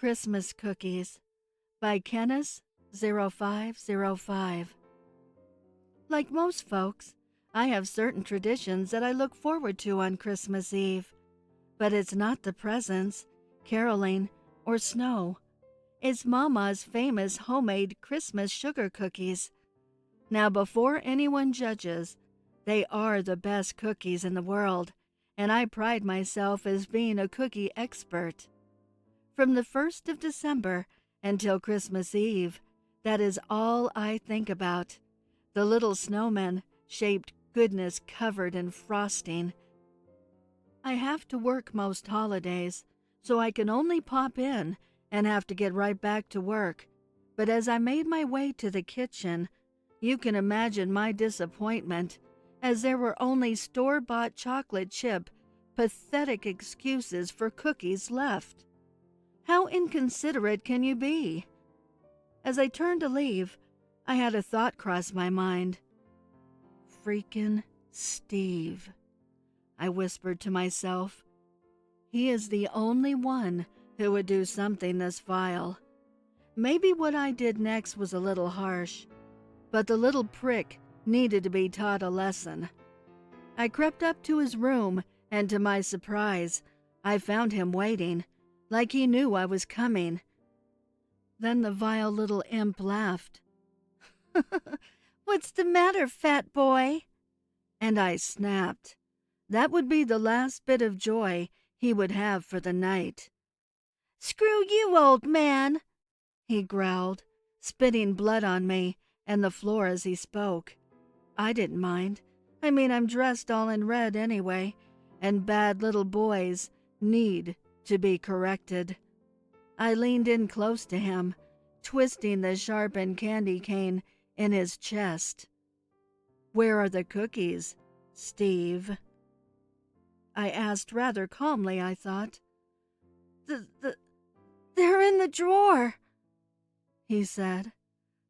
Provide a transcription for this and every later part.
Christmas Cookies by Kenneth0505. Like most folks, I have certain traditions that I look forward to on Christmas Eve. But it's not the presents, caroling, or snow. It's Mama's famous homemade Christmas sugar cookies. Now, before anyone judges, they are the best cookies in the world, and I pride myself as being a cookie expert. From the 1st of December until Christmas Eve, that is all I think about. The little snowman-shaped goodness covered in frosting. I have to work most holidays, so I can only pop in and have to get right back to work. But as I made my way to the kitchen, you can imagine my disappointment, as there were only store-bought chocolate chip, pathetic excuses for cookies left. How inconsiderate can you be? As I turned to leave, I had a thought cross my mind. Freakin' Steve, I whispered to myself. He is the only one who would do something this vile. Maybe what I did next was a little harsh, but the little prick needed to be taught a lesson. I crept up to his room, and to my surprise, I found him waiting, like he knew I was coming. Then the vile little imp laughed. "What's the matter, fat boy?" And I snapped. That would be the last bit of joy he would have for the night. "Screw you, old man," he growled, spitting blood on me and the floor as he spoke. I didn't mind. I'm dressed all in red anyway, and bad little boys need to be corrected. I leaned in close to him, twisting the sharpened candy cane in his chest. "Where are the cookies, Steve?" I asked rather calmly, I thought. They're in the drawer," he said.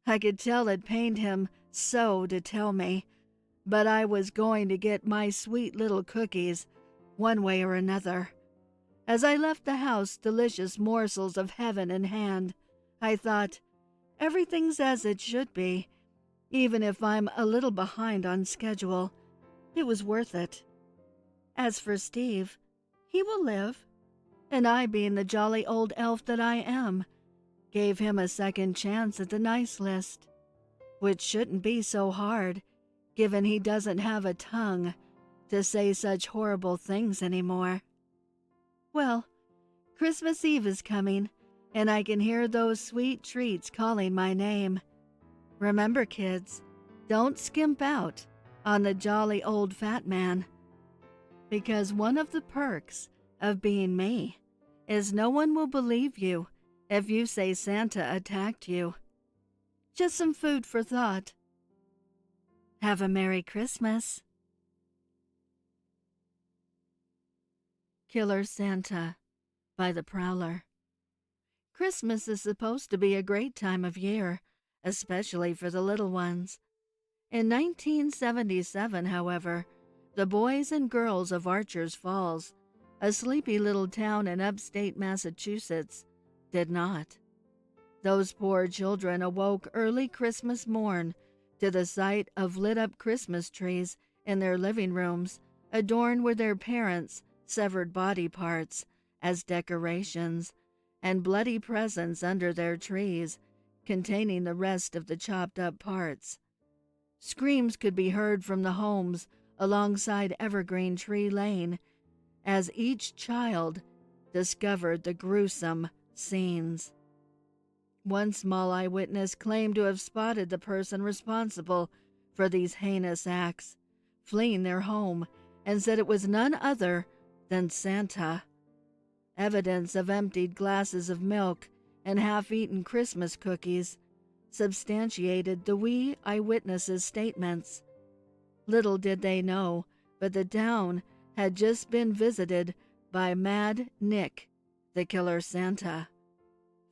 I could tell it pained him so to tell me, but I was going to get my sweet little cookies one way or another. As I left the house, delicious morsels of heaven in hand, I thought, everything's as it should be. Even if I'm a little behind on schedule, it was worth it. As for Steve, he will live, and I, being the jolly old elf that I am, gave him a second chance at the nice list, which shouldn't be so hard, given he doesn't have a tongue to say such horrible things anymore. Well, Christmas Eve is coming, and I can hear those sweet treats calling my name. Remember, kids, don't skimp out on the jolly old fat man, because one of the perks of being me is no one will believe you if you say Santa attacked you. Just some food for thought. Have a Merry Christmas. Killer Santa by the Prowler. Christmas is supposed to be a great time of year, especially for the little ones. In 1977, however, the boys and girls of Archer's Falls, a sleepy little town in upstate Massachusetts, did not. Those poor children awoke early Christmas morn to the sight of lit-up Christmas trees in their living rooms, adorned with their parents' severed body parts as decorations, and bloody presents under their trees, containing the rest of the chopped-up parts. Screams could be heard from the homes alongside Evergreen Tree Lane, as each child discovered the gruesome scenes. One small eyewitness claimed to have spotted the person responsible for these heinous acts, fleeing their home, and said it was none other than Santa. Evidence of emptied glasses of milk and half-eaten Christmas cookies substantiated the wee eyewitnesses' statements. Little did they know, but the town had just been visited by Mad Nick, the Killer Santa.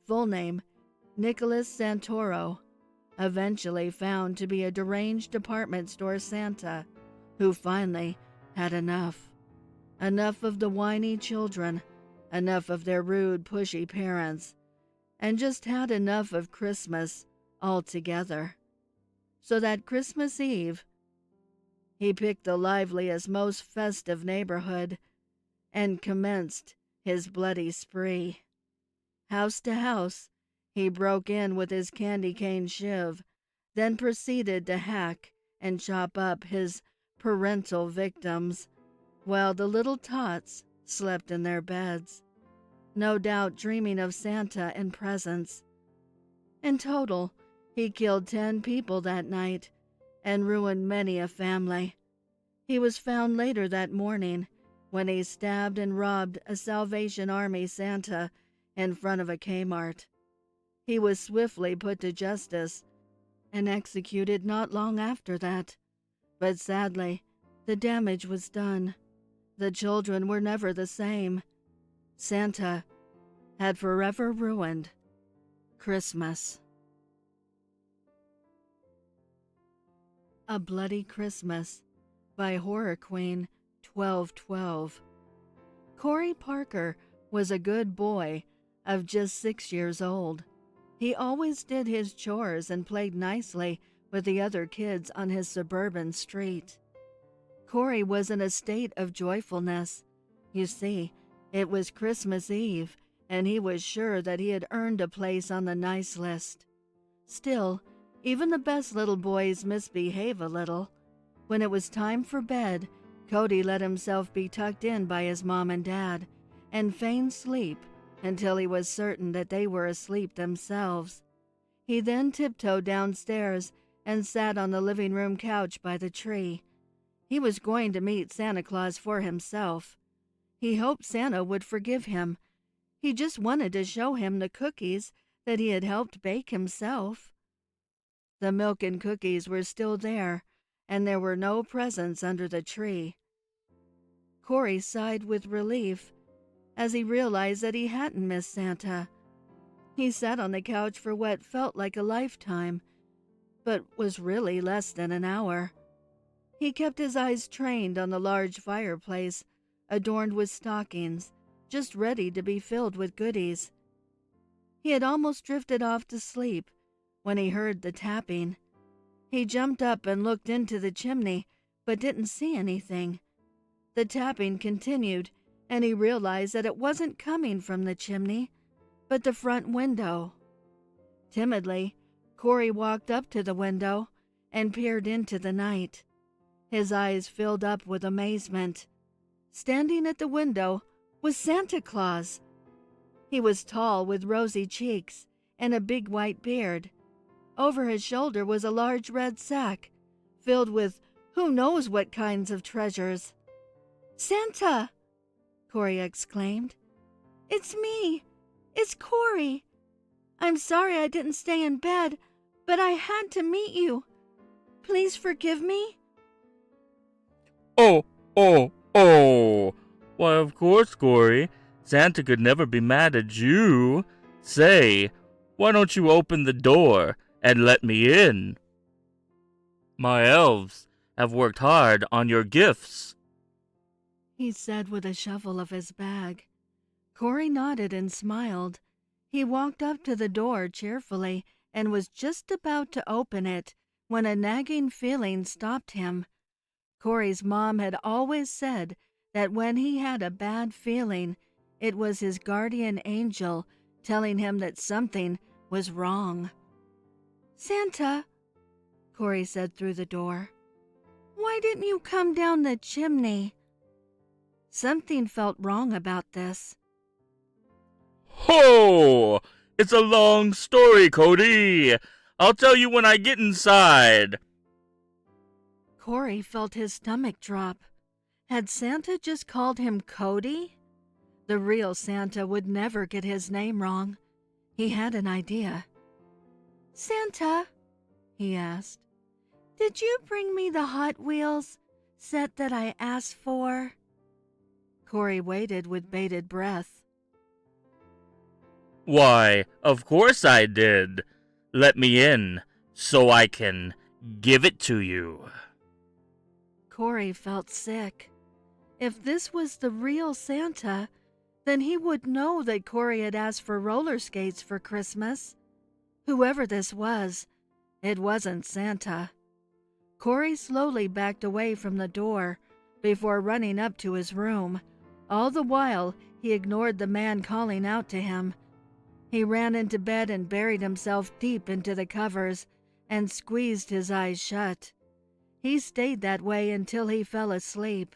Full name, Nicholas Santoro, eventually found to be a deranged department store Santa who finally had enough. Enough of the whiny children, enough of their rude, pushy parents, and just had enough of Christmas altogether. So that Christmas Eve, he picked the liveliest, most festive neighborhood and commenced his bloody spree. House to house, he broke in with his candy cane shiv, then proceeded to hack and chop up his parental victims, while the little tots slept in their beds, no doubt dreaming of Santa and presents. In total, he killed 10 people that night and ruined many a family. He was found later that morning when he stabbed and robbed a Salvation Army Santa in front of a Kmart. He was swiftly put to justice and executed not long after that. But sadly, the damage was done. The children were never the same. Santa had forever ruined Christmas. A Bloody Christmas by Horror Queen 1212. Corey Parker was a good boy of just 6 years old. He always did his chores and played nicely with the other kids on his suburban street. Corey was in a state of joyfulness. You see, it was Christmas Eve, and he was sure that he had earned a place on the nice list. Still, even the best little boys misbehave a little. When it was time for bed, Cody let himself be tucked in by his mom and dad and feigned sleep until he was certain that they were asleep themselves. He then tiptoed downstairs and sat on the living room couch by the tree. He was going to meet Santa Claus for himself. He hoped Santa would forgive him. He just wanted to show him the cookies that he had helped bake himself. The milk and cookies were still there, and there were no presents under the tree. Corey sighed with relief as he realized that he hadn't missed Santa. He sat on the couch for what felt like a lifetime, but was really less than an hour. He kept his eyes trained on the large fireplace, adorned with stockings, just ready to be filled with goodies. He had almost drifted off to sleep when he heard the tapping. He jumped up and looked into the chimney, but didn't see anything. The tapping continued, and he realized that it wasn't coming from the chimney, but the front window. Timidly, Corey walked up to the window and peered into the night. His eyes filled up with amazement. Standing at the window was Santa Claus. He was tall with rosy cheeks and a big white beard. Over his shoulder was a large red sack, filled with who knows what kinds of treasures. "Santa!" Corey exclaimed. "It's me! It's Corey! I'm sorry I didn't stay in bed, but I had to meet you. Please forgive me." Oh. Why, of course, Corey. Santa could never be mad at you. Say, why don't you open the door and let me in? My elves have worked hard on your gifts," he said with a shuffle of his bag. Corey nodded and smiled. He walked up to the door cheerfully and was just about to open it when a nagging feeling stopped him. Corey's mom had always said that when he had a bad feeling, it was his guardian angel telling him that something was wrong. "Santa," Corey said through the door, "why didn't you come down the chimney?" Something felt wrong about this. Ho! It's a long story, Cody. I'll tell you when I get inside. Corey felt his stomach drop. Had Santa just called him Cody? The real Santa would never get his name wrong. He had an idea. "Santa," he asked, "did you bring me the Hot Wheels set that I asked for?" Corey waited with bated breath. Why, of course I did. Let me in so I can give it to you. Corey felt sick. If this was the real Santa, Then he would know that Corey had asked for roller skates for Christmas. Whoever this was, it wasn't Santa. Corey slowly backed away from the door before running up to his room. All the while, he ignored the man calling out to him. He ran into bed and buried himself deep into the covers and squeezed his eyes shut. He stayed that way until he fell asleep.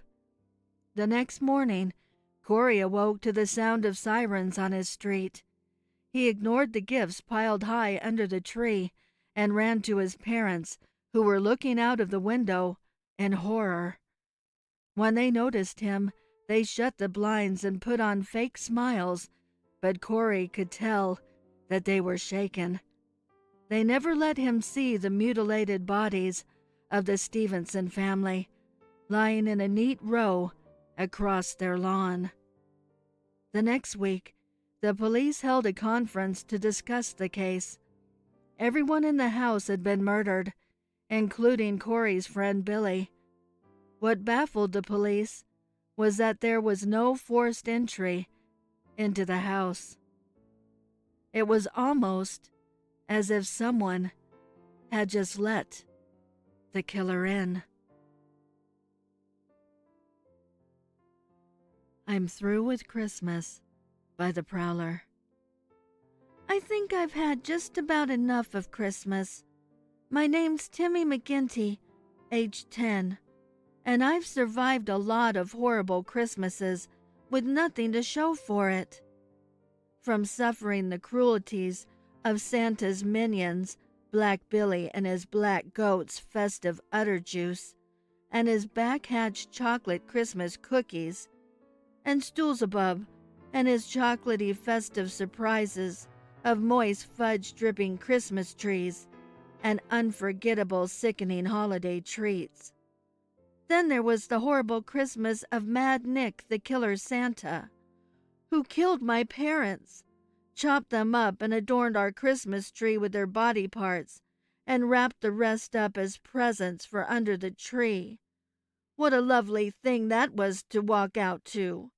The next morning, Corey awoke to the sound of sirens on his street. He ignored the gifts piled high under the tree and ran to his parents, who were looking out of the window in horror. When they noticed him, they shut the blinds and put on fake smiles, but Corey could tell that they were shaken. They never let him see the mutilated bodies of the Stevenson family, lying in a neat row across their lawn. The next week, the police held a conference to discuss the case. Everyone in the house had been murdered, including Corey's friend Billy. What baffled the police was that there was no forced entry into the house. It was almost as if someone had just let the killer in. I'm Through with Christmas by The Prowler. I think I've had just about enough of Christmas. My name's Timmy McGinty, age 10, and I've survived a lot of horrible Christmases with nothing to show for it. From suffering the cruelties of Santa's minions, Black Billy and his black goat's festive udder juice, and his back-hatched chocolate Christmas cookies, and Stoolzabub and his chocolatey festive surprises of moist fudge-dripping Christmas trees and unforgettable sickening holiday treats. Then there was the horrible Christmas of Mad Nick the Killer Santa, who killed my parents, chopped them up and adorned our Christmas tree with their body parts, and wrapped the rest up as presents for under the tree. What a lovely thing that was to walk out to.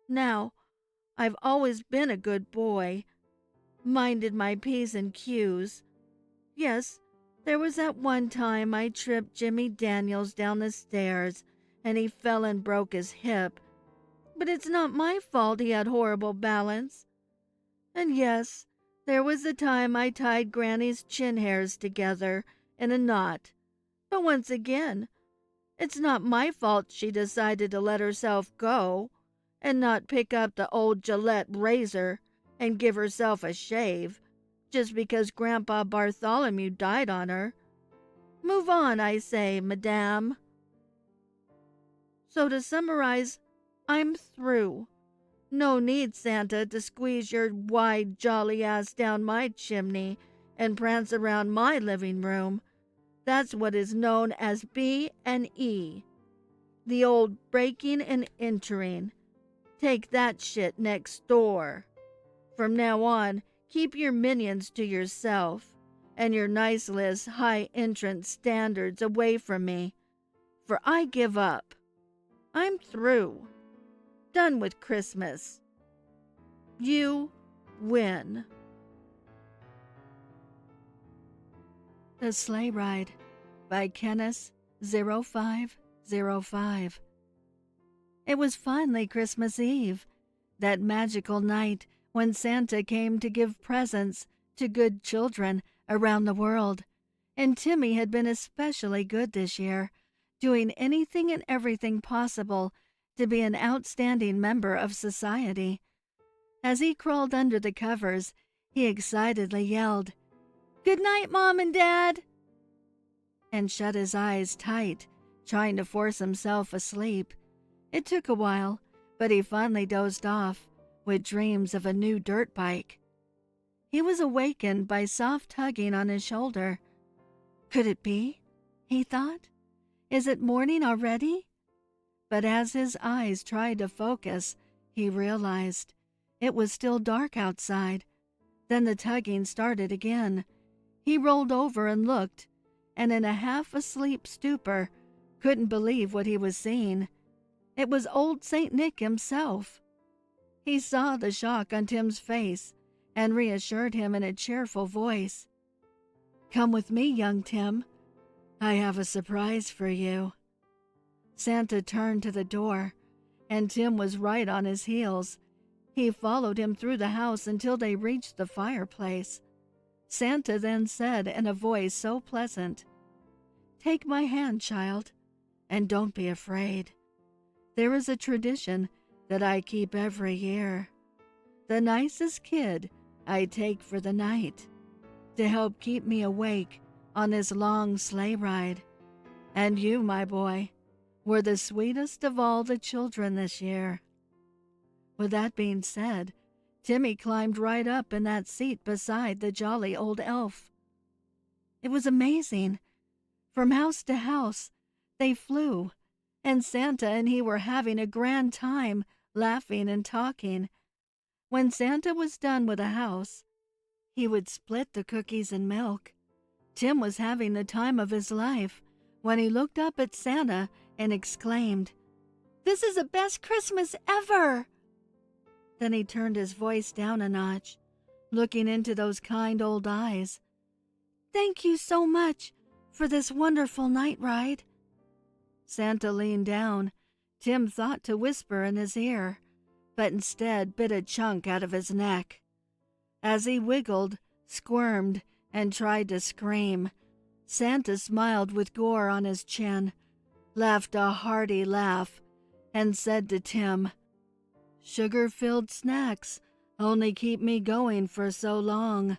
Now, I've always been a good boy, minded my P's and Q's. Yes, there was that one time I tripped Jimmy Daniels down the stairs and he fell and broke his hip. But it's not my fault he had horrible balance. And yes, there was the time I tied Granny's chin hairs together in a knot. But once again, it's not my fault she decided to let herself go and not pick up the old Gillette razor and give herself a shave just because Grandpa Bartholomew died on her. Move on, I say, madame. So to summarize, I'm through. No need, Santa, to squeeze your wide, jolly ass down my chimney and prance around my living room. That's what is known as B&E. The old breaking and entering. Take that shit next door. From now on, keep your minions to yourself and your nice list high entrance standards away from me. For I give up. I'm through. Done with Christmas. You win. The Sleigh Ride by Kenneth0505. It was finally Christmas Eve, that magical night when Santa came to give presents to good children around the world, and Timmy had been especially good this year, doing anything and everything possible to be an outstanding member of society. As he crawled under the covers, he excitedly yelled, "Good night, Mom and Dad," and shut his eyes tight, trying to force himself asleep. It took a while, but he finally dozed off with dreams of a new dirt bike. He was awakened by soft tugging on his shoulder. Could it be? He thought. Is it morning already? But as his eyes tried to focus, he realized it was still dark outside. Then the tugging started again. He rolled over and looked, and in a half-asleep stupor, couldn't believe what he was seeing. It was old St. Nick himself. He saw the shock on Tim's face and reassured him in a cheerful voice. "Come with me, young Tim. I have a surprise for you." Santa turned to the door, and Tim was right on his heels. He followed him through the house until they reached the fireplace. Santa then said in a voice so pleasant, "Take my hand, child, and don't be afraid. There is a tradition that I keep every year. The nicest kid I take for the night to help keep me awake on this long sleigh ride. And you, my boy, were the sweetest of all the children this year." With that being said, Timmy climbed right up in that seat beside the jolly old elf. It was amazing. From house to house, they flew, and Santa and he were having a grand time, laughing and talking. When Santa was done with a house, he would split the cookies and milk. Tim was having the time of his life when he looked up at Santa and exclaimed, "This is the best Christmas ever!" Then he turned his voice down a notch, looking into those kind old eyes. "Thank you so much for this wonderful night ride." Santa leaned down. Tim thought to whisper in his ear, but instead bit a chunk out of his neck. As he wiggled, squirmed, and tried to scream, Santa smiled with gore on his chin, laughed a hearty laugh, and said to Tim, "Sugar-filled snacks only keep me going for so long.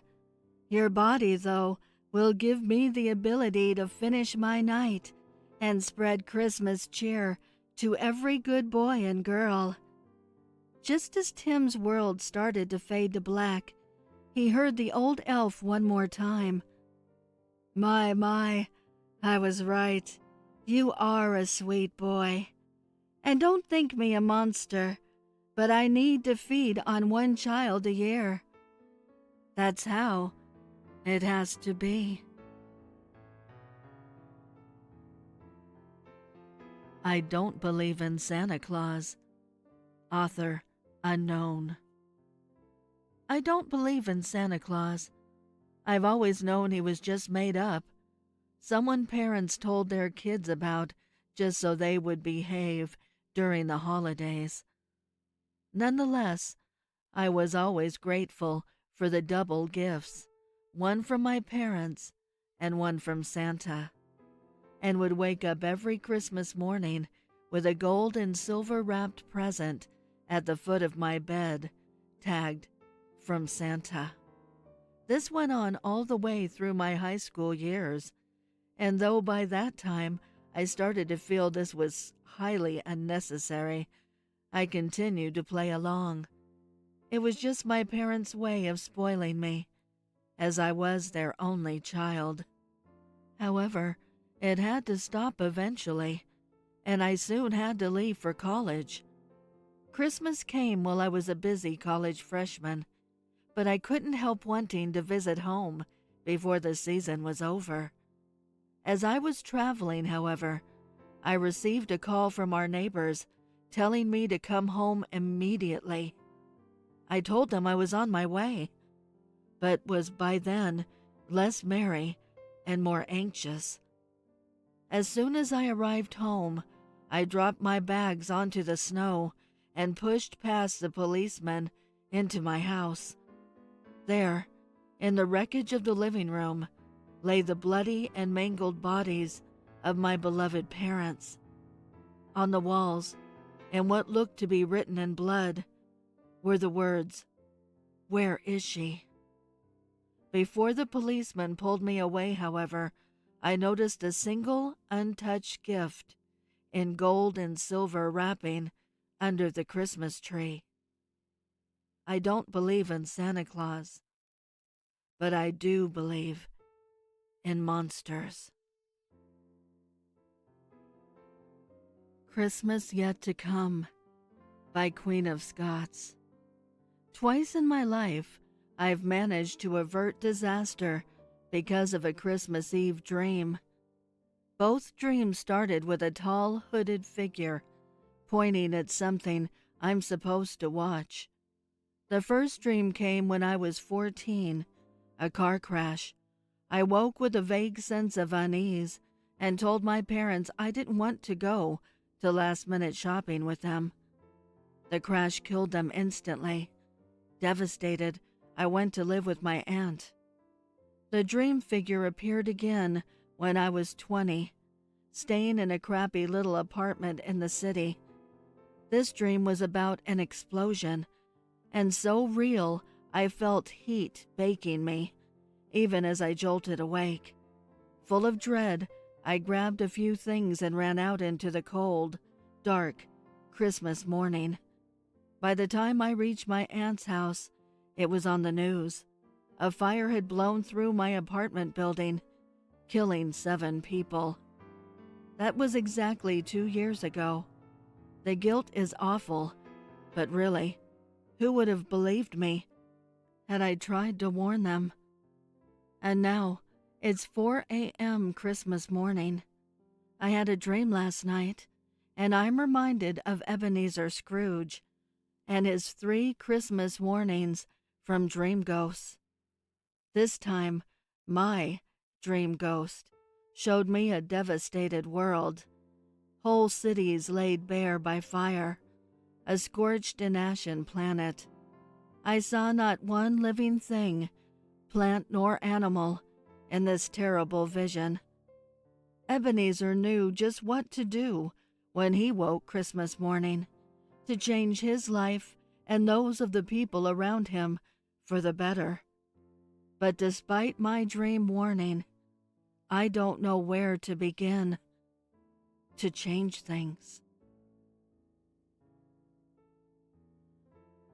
Your body, though, will give me the ability to finish my night and spread Christmas cheer to every good boy and girl." Just as Tim's world started to fade to black, he heard the old elf one more time. My, I was right. You are a sweet boy. And don't think me a monster, but I need to feed on one child a year. That's how it has to be." I Don't Believe in Santa Claus. Author unknown. I don't believe in Santa Claus. I've always known he was just made up. Someone parents told their kids about just so they would behave during the holidays. Nonetheless, I was always grateful for the double gifts, one from my parents and one from Santa, and would wake up every Christmas morning with a gold and silver wrapped present at the foot of my bed, tagged "From Santa." This went on all the way through my high school years, and though by that time I started to feel this was highly unnecessary, I continued to play along. It was just my parents' way of spoiling me, as I was their only child. However, it had to stop eventually, and I soon had to leave for college. Christmas came while I was a busy college freshman, but I couldn't help wanting to visit home before the season was over. As I was traveling, however, I received a call from our neighbors telling me to come home immediately. I told them I was on my way, but was by then less merry and more anxious. As soon as I arrived home, I dropped my bags onto the snow and pushed past the policeman into my house. There, in the wreckage of the living room, lay the bloody and mangled bodies of my beloved parents. On the walls, and what looked to be written in blood, were the words, "Where is she?" Before the policeman pulled me away, however, I noticed a single untouched gift in gold and silver wrapping under the Christmas tree. I don't believe in Santa Claus, but I do believe in monsters. Christmas Yet to Come by Queen of Scots. Twice in my life, I've managed to avert disaster because of a Christmas Eve dream. Both dreams started with a tall, hooded figure pointing at something I'm supposed to watch. The first dream came when I was 14, a car crash. I woke with a vague sense of unease and told my parents I didn't want to go to last-minute shopping with them. The crash killed them instantly. Devastated, I went to live with my aunt. The dream figure appeared again when I was 20, staying in a crappy little apartment in the city. This dream was about an explosion, and so real I felt heat baking me, even as I jolted awake. Full of dread, I grabbed a few things and ran out into the cold, dark Christmas morning. By the time I reached my aunt's house, it was on the news. A fire had blown through my apartment building, killing 7 people. That was exactly 2 years ago. The guilt is awful, but really, who would have believed me had I tried to warn them? And now, it's 4 a.m. Christmas morning. I had a dream last night, and I'm reminded of Ebenezer Scrooge and his 3 Christmas warnings from dream ghosts. This time, my dream ghost showed me a devastated world, whole cities laid bare by fire, a scorched and ashen planet. I saw not one living thing, plant nor animal, in this terrible vision. Ebenezer knew just what to do when he woke Christmas morning, to change his life and those of the people around him for the better. But despite my dream warning, I don't know where to begin to change things.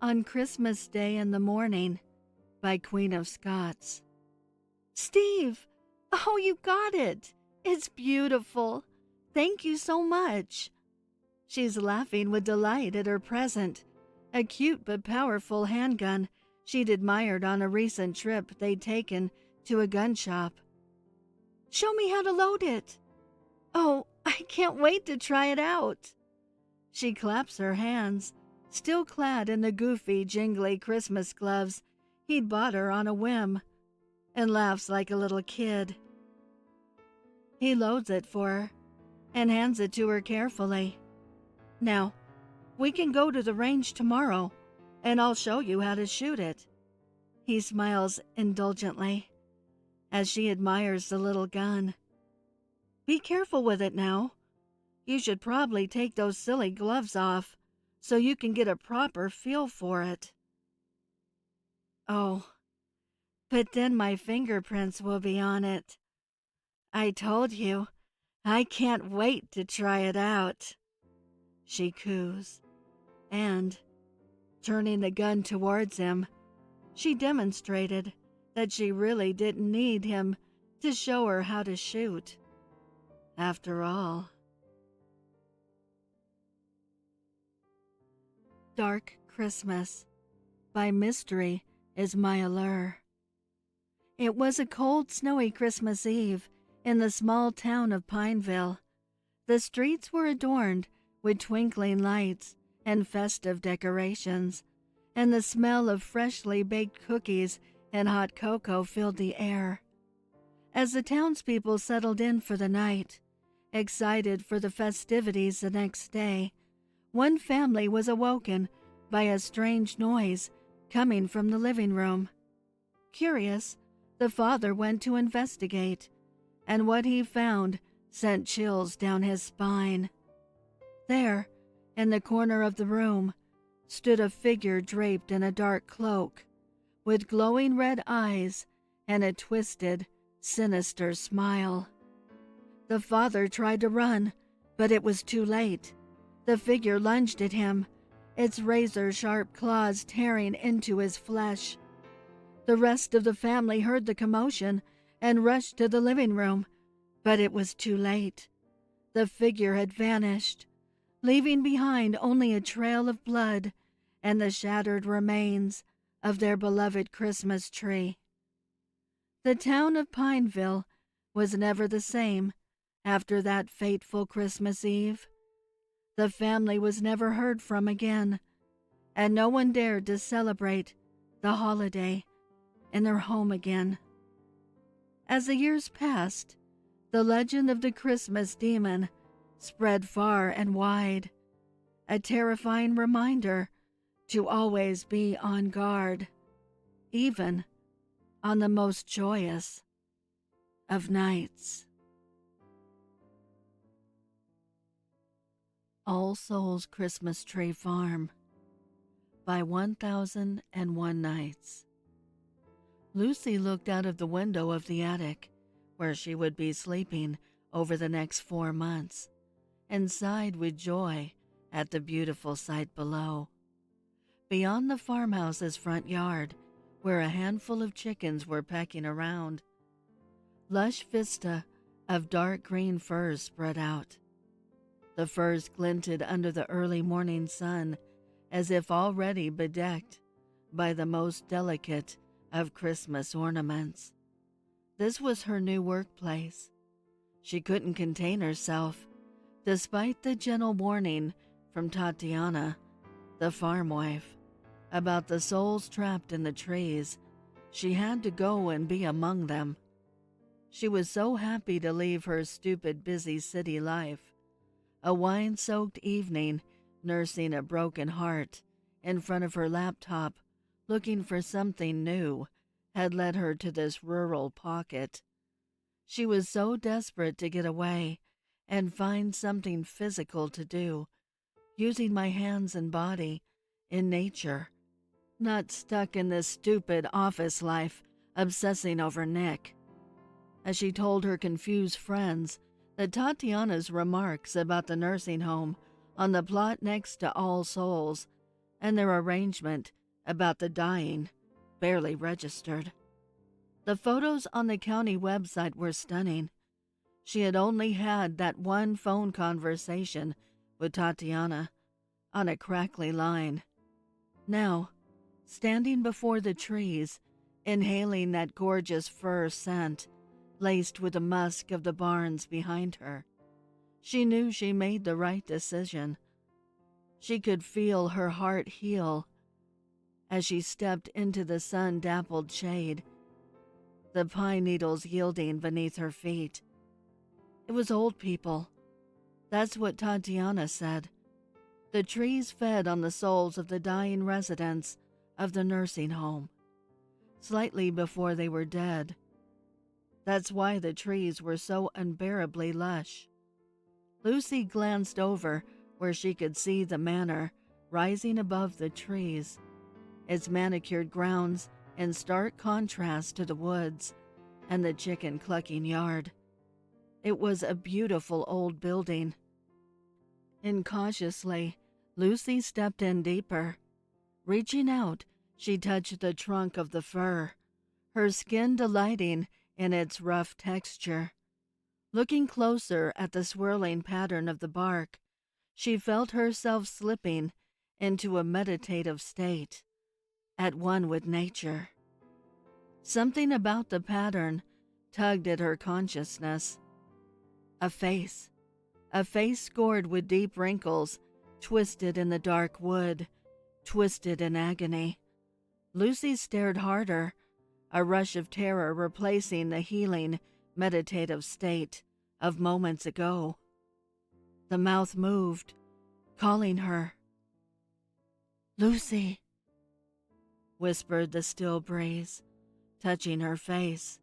On Christmas Day in the Morning by Queen of Scots. Steve! Oh, you got it! It's beautiful! Thank you so much! She's laughing with delight at her present, a cute but powerful handgun she'd admired on a recent trip they'd taken to a gun shop. Show me how to load it! Oh, I can't wait to try it out! She claps her hands, still clad in the goofy, jingly Christmas gloves he'd bought her on a whim, and laughs like a little kid. He loads it for her and hands it to her carefully. Now, we can go to the range tomorrow, and I'll show you how to shoot it. He smiles indulgently as she admires the little gun. Be careful with it now. You should probably take those silly gloves off so you can get a proper feel for it. Oh, but then my fingerprints will be on it. I told you, I can't wait to try it out, she coos, and, turning the gun towards him, she demonstrated that she really didn't need him to show her how to shoot. After all. Dark Christmas by MysteryisMyAllure. It was a cold, snowy Christmas Eve in the small town of Pineville. The streets were adorned with twinkling lights and festive decorations, and the smell of freshly baked cookies and hot cocoa filled the air. As the townspeople settled in for the night, excited for the festivities the next day, one family was awoken by a strange noise coming from the living room. Curious, the father went to investigate, and what he found sent chills down his spine. There, in the corner of the room, stood a figure draped in a dark cloak, with glowing red eyes and a twisted, sinister smile. The father tried to run, but it was too late. The figure lunged at him, its razor-sharp claws tearing into his flesh. The rest of the family heard the commotion and rushed to the living room, but it was too late. The figure had vanished, leaving behind only a trail of blood and the shattered remains of their beloved Christmas tree. The town of Pineville was never the same after that fateful Christmas Eve. The family was never heard from again, and no one dared to celebrate the holiday in their home again. As the years passed, the legend of the Christmas demon spread far and wide, a terrifying reminder to always be on guard, even on the most joyous of nights. All Souls Christmas Tree Farm by 1001 Nights. Lucy looked out of the window of the attic, where she would be sleeping over the next 4 months, and sighed with joy at the beautiful sight below. Beyond the farmhouse's front yard, where a handful of chickens were pecking around, lush vista of dark green firs spread out. The firs glinted under the early morning sun, as if already bedecked by the most delicate of Christmas ornaments. This was her new workplace. She couldn't contain herself, despite the gentle warning from Tatiana, the farm wife, about the souls trapped in the trees. She had to go and be among them. She was so happy to leave her stupid, busy city life. A wine-soaked evening, nursing a broken heart in front of her laptop, looking for something new, had led her to this rural pocket. She was so desperate to get away and find something physical to do, using my hands and body in nature, not stuck in this stupid office life obsessing over Nick. As she told her confused friends that Tatiana's remarks about the nursing home on the plot next to All Souls and their arrangement about the dying barely registered. The photos on the county website were stunning. She had only had that one phone conversation with Tatiana on a crackly line. Now, standing before the trees, inhaling that gorgeous fir scent, laced with the musk of the barns behind her, she knew she made the right decision. She could feel her heart heal as she stepped into the sun-dappled shade, the pine needles yielding beneath her feet. It was old people. That's what Tatiana said. The trees fed on the souls of the dying residents of the nursing home, slightly before they were dead. That's why the trees were so unbearably lush. Lucy glanced over where she could see the manor rising above the trees, its manicured grounds in stark contrast to the woods and the chicken-clucking yard. It was a beautiful old building. Incautiously, Lucy stepped in deeper. Reaching out, she touched the trunk of the fir, her skin delighting in its rough texture. Looking closer at the swirling pattern of the bark, she felt herself slipping into a meditative state, at one with nature. Something about the pattern tugged at her consciousness. A face scored with deep wrinkles, twisted in the dark wood, twisted in agony. Lucy stared harder, a rush of terror replacing the healing, meditative state of moments ago. The mouth moved, calling her. "Lucy," whispered the still breeze, touching her face.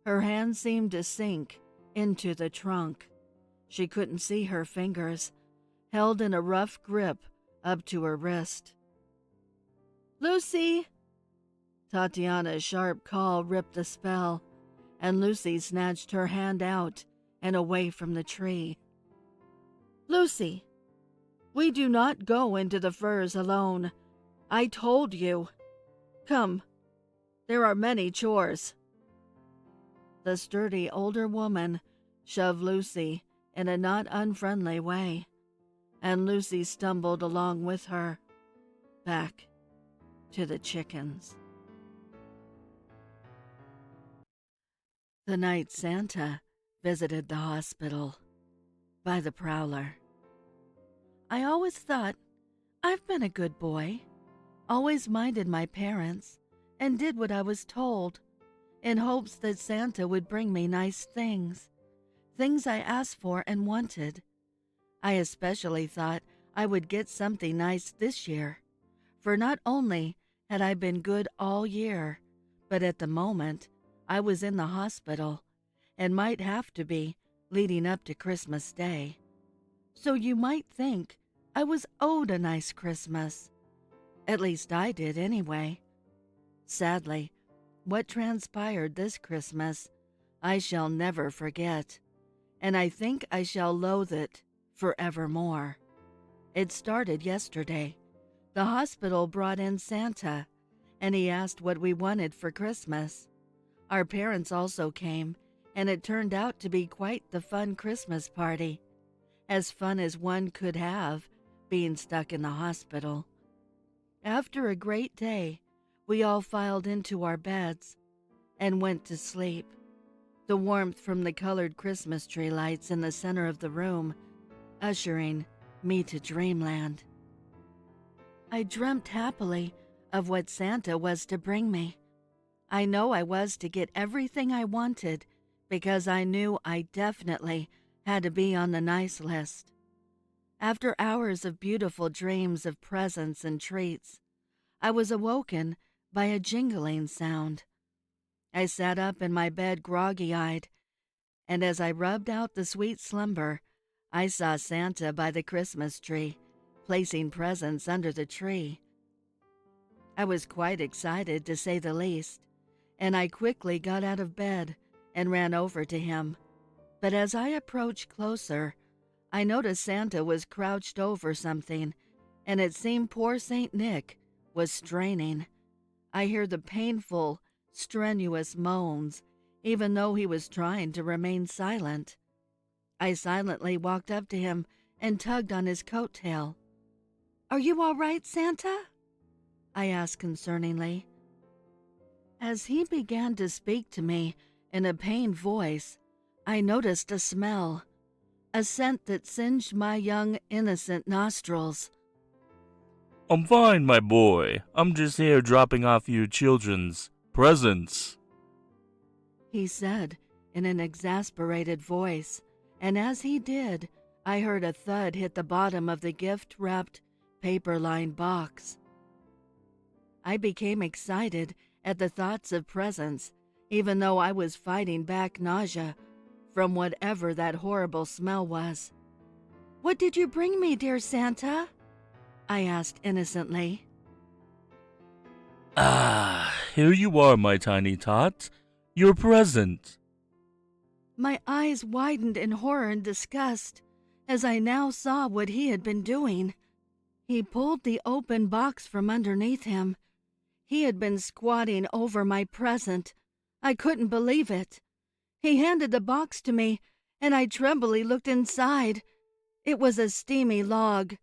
Her hand seemed to sink into the trunk. She couldn't see her fingers, held in a rough grip up to her wrist. "Lucy!" Tatiana's sharp call ripped the spell, and Lucy snatched her hand out and away from the tree. "Lucy, we do not go into the firs alone. I told you. Come, there are many chores." The sturdy older woman shoved Lucy in a not unfriendly way, and Lucy stumbled along with her, back to the chickens. The Night Santa Visited the Hospital by the Prowler. I always thought I've been a good boy, always minded my parents and did what I was told, in hopes that Santa would bring me nice things I asked for and wanted. I especially thought I would get something nice this year, for not only had I been good all year, but at the moment I was in the hospital and might have to be leading up to Christmas Day. So you might think I was owed a nice Christmas. At least I did anyway. Sadly, what transpired this Christmas I shall never forget, and I think I shall loathe it forevermore. It started yesterday. The hospital brought in Santa, and he asked what we wanted for Christmas. Our parents also came, and it turned out to be quite the fun Christmas party. As fun as one could have, being stuck in the hospital. After a great day, we all filed into our beds and went to sleep. The warmth from the colored Christmas tree lights in the center of the room ushering me to dreamland. I dreamt happily of what Santa was to bring me. I know I was to get everything I wanted because I knew I definitely had to be on the nice list. After hours of beautiful dreams of presents and treats, I was awoken by a jingling sound. I sat up in my bed groggy-eyed, and as I rubbed out the sweet slumber, I saw Santa by the Christmas tree, placing presents under the tree. I was quite excited, to say the least, and I quickly got out of bed and ran over to him. But as I approached closer, I noticed Santa was crouched over something, and it seemed poor Saint Nick was straining. I heard the painful, strenuous moans, even though he was trying to remain silent. I silently walked up to him and tugged on his coat tail. "Are you all right, Santa?" I asked concerningly. As he began to speak to me in a pained voice, I noticed a smell, a scent that singed my young, innocent nostrils. I'm fine, my boy. I'm just here dropping off you children's presents, He said in an exasperated voice, and as he did, I heard a thud hit the bottom of the gift-wrapped, paper-lined box. I became excited at the thoughts of presents, even though I was fighting back nausea from whatever that horrible smell was. "What did you bring me, dear Santa?" I asked innocently. Here you are, my tiny tot. Your present. My eyes widened in horror and disgust as I now saw what he had been doing. He pulled the open box from underneath him. He had been squatting over my present. I couldn't believe it. He handed the box to me, and I trembly looked inside. It was a steamy log.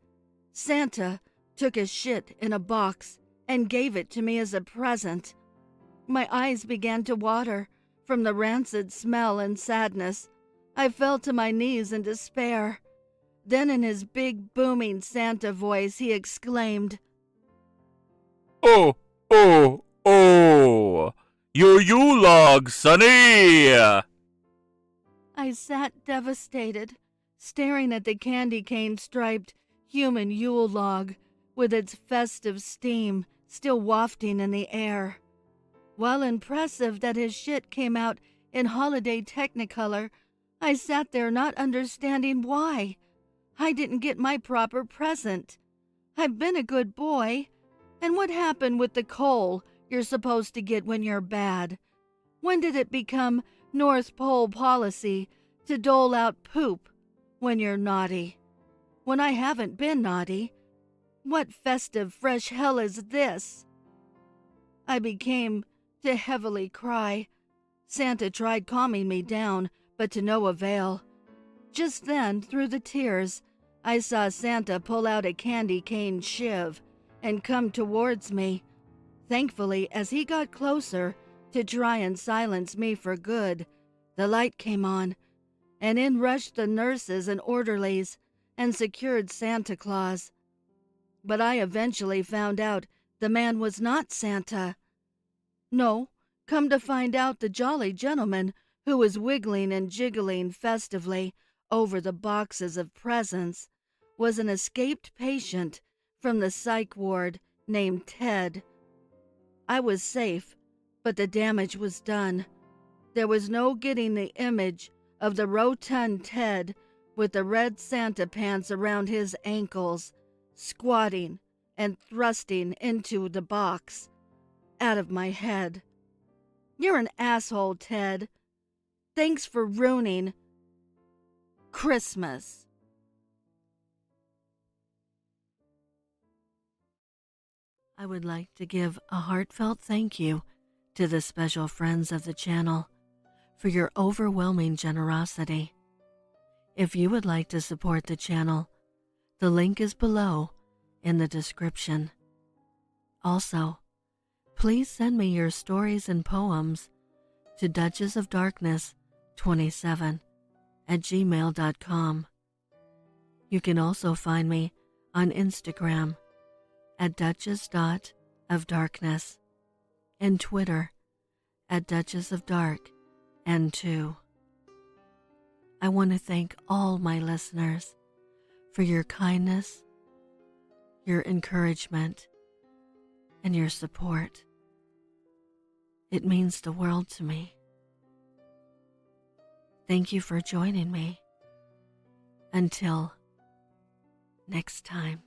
Santa took a shit in a box and gave it to me as a present. My eyes began to water from the rancid smell and sadness. I fell to my knees in despair. Then in his big, booming Santa voice, he exclaimed, Oh, oh, oh! Your Yule log, Sonny! I sat devastated, staring at the candy cane-striped human Yule log with its festive steam still wafting in the air. While impressive that his shit came out in holiday technicolor, I sat there not understanding why I didn't get my proper present. I've been a good boy. And what happened with the coal you're supposed to get when you're bad? When did it become North Pole policy to dole out poop when you're naughty? When I haven't been naughty? What festive fresh hell is this? I began to heavily cry. Santa tried calming me down, but to no avail. Just then, through the tears, I saw Santa pull out a candy cane shiv and come towards me. Thankfully, as he got closer to try and silence me for good, the light came on, and in rushed the nurses and orderlies and secured Santa Claus. But I eventually found out The man was not Santa. No, come to find out, the jolly gentleman who was wiggling and jiggling festively over the boxes of presents was an escaped patient from the psych ward named Ted. I was safe, but the damage was done. There was no getting the image of the rotund Ted with the red Santa pants around his ankles, squatting and thrusting into the box, out of my head. You're an asshole, Ted. Thanks for ruining Christmas. I would like to give a heartfelt thank you to the special friends of the channel for your overwhelming generosity. If you would like to support the channel, the link is below in the description. Also, please send me your stories and poems to duchessofdarkness27@gmail.com. You can also find me on Instagram at duchess.ofdarkness and Twitter at duchessofdarkn2. I want to thank all my listeners for your kindness, your encouragement, and your support. It means the world to me. Thank you for joining me. Until next time.